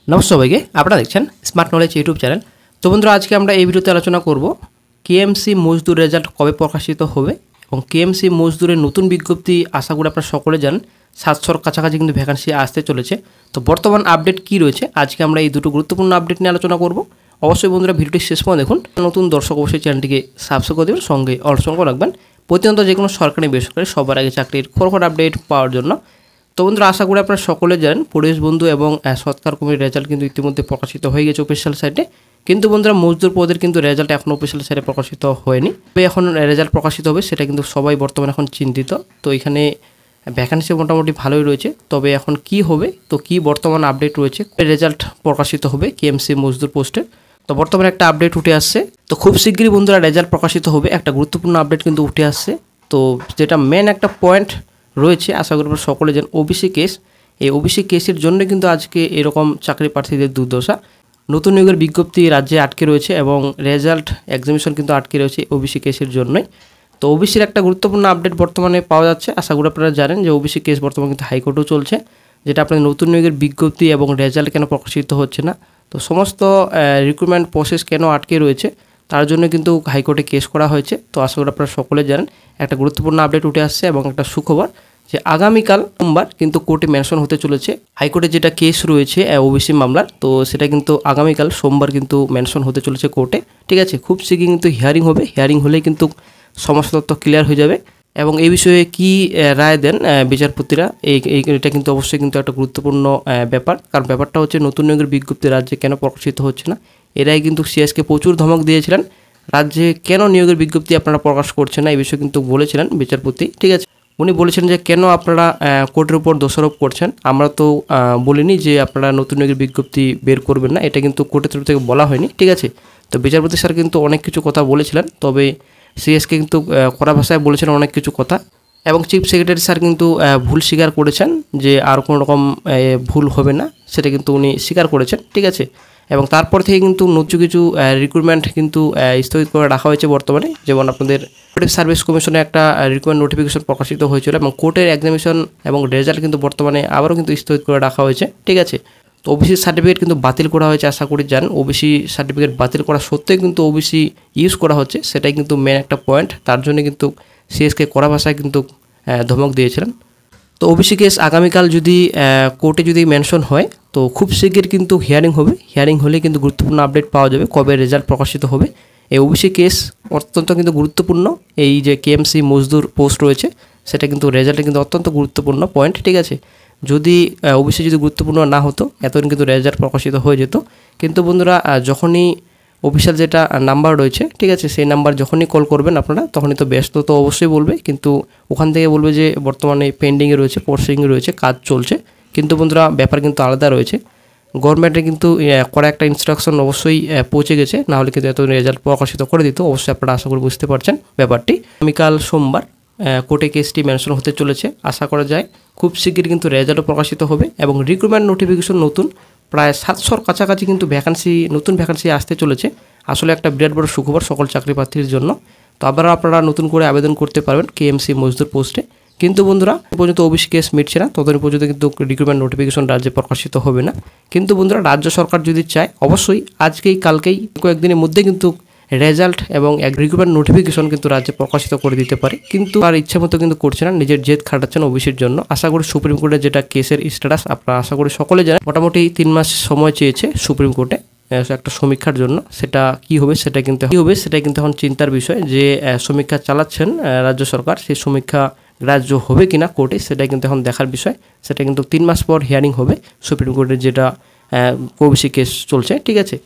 নমস্কার সবাইকে, আপনারা দেখছেন স্মার্ট নলেজ ইউটিউব চ্যানেল। তো বন্ধুরা, আজকে আমরা এই ভিডিওতে আলোচনা করব কেএমসি মজদুর রেজাল্ট কবে প্রকাশিত হবে এবং কেএমসি মজদুরের নতুন বিজ্ঞপ্তি আশা করি আপনারা সকলে জানেন 700-র কাছাকাছি কিন্তু ভ্যাকান্সি আসতে চলেছে। তো বর্তমান আপডেট কি রয়েছে, আজকে আমরা এই দুটো গুরুত্বপূর্ণ আপডেট নিয়ে আলোচনা করব। অবশ্যই বন্ধুরা ভিডিওটি শেষ পর্যন্ত দেখুন। নতুন দর্শক অবশ্যই চ্যানেলটিকে সাবস্ক্রাইব করে দেবেন, সঙ্গে অল রাখবেন প্রতিনিয়ত যে কোনো সরকারি বেসরকারি সবার আগে চাকরির খবর আপডেট পাওয়ার জন্য। তো বন্ধুরা, আশা করি আপনারা সকলে জানেন পরিবেশ বন্ধু এবং সৎকার কমিটির রেজাল্ট কিন্তু ইতিমধ্যে প্রকাশিত হয়ে গেছে অফিসিয়াল সাইটে। কিন্তু বন্ধুরা, মজদুর পদের কিন্তু রেজাল্ট এখনও অফিসিয়াল সাইটে প্রকাশিত হয়নি। তবে এখন রেজাল্ট প্রকাশিত হবে, সেটা কিন্তু সবাই বর্তমানে এখন চিন্তিত। তো এখানে ভ্যাকান্সি মোটামুটি ভালোই রয়েছে, তবে এখন কি হবে, তো কি বর্তমান আপডেট রয়েছে, রেজাল্ট প্রকাশিত হবে কেএমসি মজদুর পোস্টে। তো বর্তমানে একটা আপডেট উঠে আসছে, তো খুব শীঘ্রই বন্ধুরা রেজাল্ট প্রকাশিত হবে। একটা গুরুত্বপূর্ণ আপডেট কিন্তু উঠে আসছে। তো যেটা মেন একটা পয়েন্ট রয়েছে, আশা করি সকলে জানেন ওবিসি কেস। এই ওবিসি কেসের জন্য কিন্তু আজকে এরকম চাকরি প্রার্থীদের দুর্দশা। নতুন নিয়োগের বিজ্ঞপ্তি রাজ্যে আটকে রয়েছে এবং রেজাল্ট এক্সামিনেশন কিন্তু আটকে রয়েছে ওবিসি কেসের জন্যই। তো ওবিসির একটা গুরুত্বপূর্ণ আপডেট বর্তমানে পাওয়া যাচ্ছে। আশা করি আপনারা জানেন যে ওবিসি কেস বর্তমানে কিন্তু হাইকোর্টেও চলছে, যেটা আপনাদের নতুন নিয়োগের বিজ্ঞপ্তি এবং রেজাল্ট কেন প্রকাশিত হচ্ছে না, তো সমস্ত রিক্রুটমেন্ট প্রসেস কেন আটকে রয়েছে, তার জন্য কিন্তু হাইকোর্টে কেস করা হয়েছে। তো আশা করি আপনারা সকলে জানেন একটা গুরুত্বপূর্ণ আপডেট উঠে আসছে এবং একটা সুখবর যে আগামীকাল সোমবার কিন্তু কোর্টে মেনশন হতে চলেছে হাইকোর্টে যেটা কেস রয়েছে ওবিসি মামলার। তো সেটা কিন্তু আগামীকাল সোমবার কিন্তু মেনশন হতে চলেছে কোর্টে। ঠিক আছে, খুব শীঘ্রই কিন্তু হিয়ারিং হবে। হিয়ারিং হলেই কিন্তু সমস্ত তথ্য ক্লিয়ার হয়ে যাবে এবং এই বিষয়ে কি রায় দেন বিচারপতিরা, এটা কিন্তু অবশ্যই কিন্তু একটা গুরুত্বপূর্ণ ব্যাপার। কারণ ব্যাপারটা হচ্ছে নতুন নিয়োগের বিজ্ঞপ্তি রাজ্যে কেন প্রকাশিত হচ্ছে না। এরাই কিন্তু সিএসকে প্রচুর ধমক দিয়েছিলেন, রাজ্যে কেন নিয়োগের বিজ্ঞপ্তি আপনারা প্রকাশ করছেন না, এই বিষয়ে কিন্তু বলেছিলেন বিচারপতি। ঠিক আছে, উনি বলেছেন যে কেন আপনারা কোর্টের উপর দোষারোপ করছেন। আমরা তো বলিনি যে আপনারা নতুন নিয়োগের বিজ্ঞপ্তি বের করবেন না, এটা কিন্তু কোর্টের তরফ থেকে বলা হয়নি। ঠিক আছে, তো বিচারপতি স্যার কিন্তু অনেক কিছু কথা বলেছিলেন, তবে সিএসকে কিন্তু কড়া ভাষায় বলেছেন অনেক কিছু কথা এবং চিফ সেক্রেটারি স্যার কিন্তু ভুল স্বীকার করেছেন যে আর কোনো রকম ভুল হবে না, সেটা কিন্তু উনি স্বীকার করেছেন। ঠিক আছে, এবং তারপর থেকে কিন্তু নতুন কিছু রিক্রুটমেন্ট কিন্তু স্থগিত করে রাখা হয়েছে বর্তমানে। যেমন আপনাদের সার্ভিস কমিশনে একটা রিক্রুটমেন্ট নোটিফিকেশন প্রকাশিত হয়েছিল এবং কোর্টের এক্সামিনেশন এবং রেজাল্ট কিন্তু বর্তমানে আবারও কিন্তু স্থগিত করে রাখা হয়েছে। ঠিক আছে, তো ওবিসি সার্টিফিকেট কিন্তু বাতিল করা হয়েছে। আশা করি জানেন ওবিসি সার্টিফিকেট বাতিল করা সত্ত্বেও কিন্তু ওবিসি ইউজ করা হচ্ছে, সেটাই কিন্তু মেন একটা পয়েন্ট। তার জন্য কিন্তু সিএসকে কড়া ভাষায় কিন্তু ধমক দিয়েছিলেন। তো ওবিসি কেস আগামীকাল যদি কোর্টে যদি মেনশন হয়, তো খুব শীঘ্র কিন্তু হিয়ারিং হবে। হিয়ারিং হলে কিন্তু গুরুত্বপূর্ণ আপডেট পাওয়া যাবে কবে রেজাল্ট প্রকাশিত হবে। এই ওবিসি কেস অত্যন্ত কিন্তু গুরুত্বপূর্ণ। এই যে কেএমসি মজদুর পোস্ট রয়েছে, সেটা কিন্তু রেজাল্টে কিন্তু অত্যন্ত গুরুত্বপূর্ণ পয়েন্ট। ঠিক আছে, যদি ওবিসি যদি গুরুত্বপূর্ণ না হতো এতদিন কিন্তু রেজাল্ট প্রকাশিত হয়ে যেত। কিন্তু বন্ধুরা, যখনই অফিসিয়াল যেটা নাম্বার রয়েছে, ঠিক আছে, সেই নাম্বার যখনই কল করবেন আপনারা, তখনই তো ব্যস্ত তো অবশ্যই বলবে, কিন্তু ওখান থেকে বলবে যে বর্তমানে পেন্ডিংয়ে রয়েছে, প্রসেসিংয়ে রয়েছে, কাজ চলছে। কিন্তু বন্ধুরা, ব্যাপার কিন্তু আলাদা রয়েছে। গভর্নমেন্টের কিন্তু করা একটা ইনস্ট্রাকশন অবশ্যই পৌঁছে গেছে, নাহলে কিন্তু এত রেজাল্ট প্রকাশিত করে দিত। অবশ্যই আপনারা আশা করি বুঝতে পারছেন ব্যাপারটি। আগামীকাল সোমবার কোর্টে কেসটি মেনশন হতে চলেছে। আশা করা যায় খুব শীঘ্রই কিন্তু রেজাল্টও প্রকাশিত হবে এবং রিক্রুটমেন্ট নোটিফিকেশন নতুন প্রায় 700-র কাছাকাছি কিন্তু নতুন ভ্যাকান্সি আসতে চলেছে। আসলে একটা বিরাট বড় সুখবর সকল চাকরি প্রার্থীর জন্য। তো আবার আপনারা নতুন করে আবেদন করতে পারবেন কেএমসি মজদুর পোস্টে। কিন্তু বন্ধুরা, পর্যন্ত ওবিসি কেস মিটছে না, ততদিন পর্যন্ত কিন্তু রিক্রুটমেন্ট নোটিফিকেশন রাজ্যে প্রকাশিত হবে না। কিন্তু বন্ধুরা, রাজ্য সরকার যদি চায় অবশ্যই আজকেই কালকেই কয়েকদিনের মধ্যে কিন্তু রেজাল্ট এবং রিক্রুটমেন্ট নোটিফিকেশন কিন্তু রাজ্যে প্রকাশিত করে দিতে পারে। কিন্তু তার ইচ্ছা মতো কিন্তু করছে না, নিজের জেদ খাটাচ্ছেন ওবিসির জন্য। আশা করি সুপ্রিম কোর্টের যেটা কেসের স্ট্যাটাস আপনারা আশা করি সকলে জানেন, মোটামুটি 3 মাস সময় চেয়েছে সুপ্রিম কোর্টে একটা সমীক্ষার জন্য। সেটা কি হবে সেটা কিন্তু এখন চিন্তার বিষয়, যে সমীক্ষা চালাচ্ছেন রাজ্য সরকার, সেই সমীক্ষা গ্রাহ্য হবে কিনা কোর্টে, সেটা কিন্তু এখন দেখার বিষয়। সেটা কিন্তু 3 মাস পর হিয়ারিং হবে সুপ্রিম কোর্টের যেটা ওবিসি কেস চলছে। ঠিক আছে,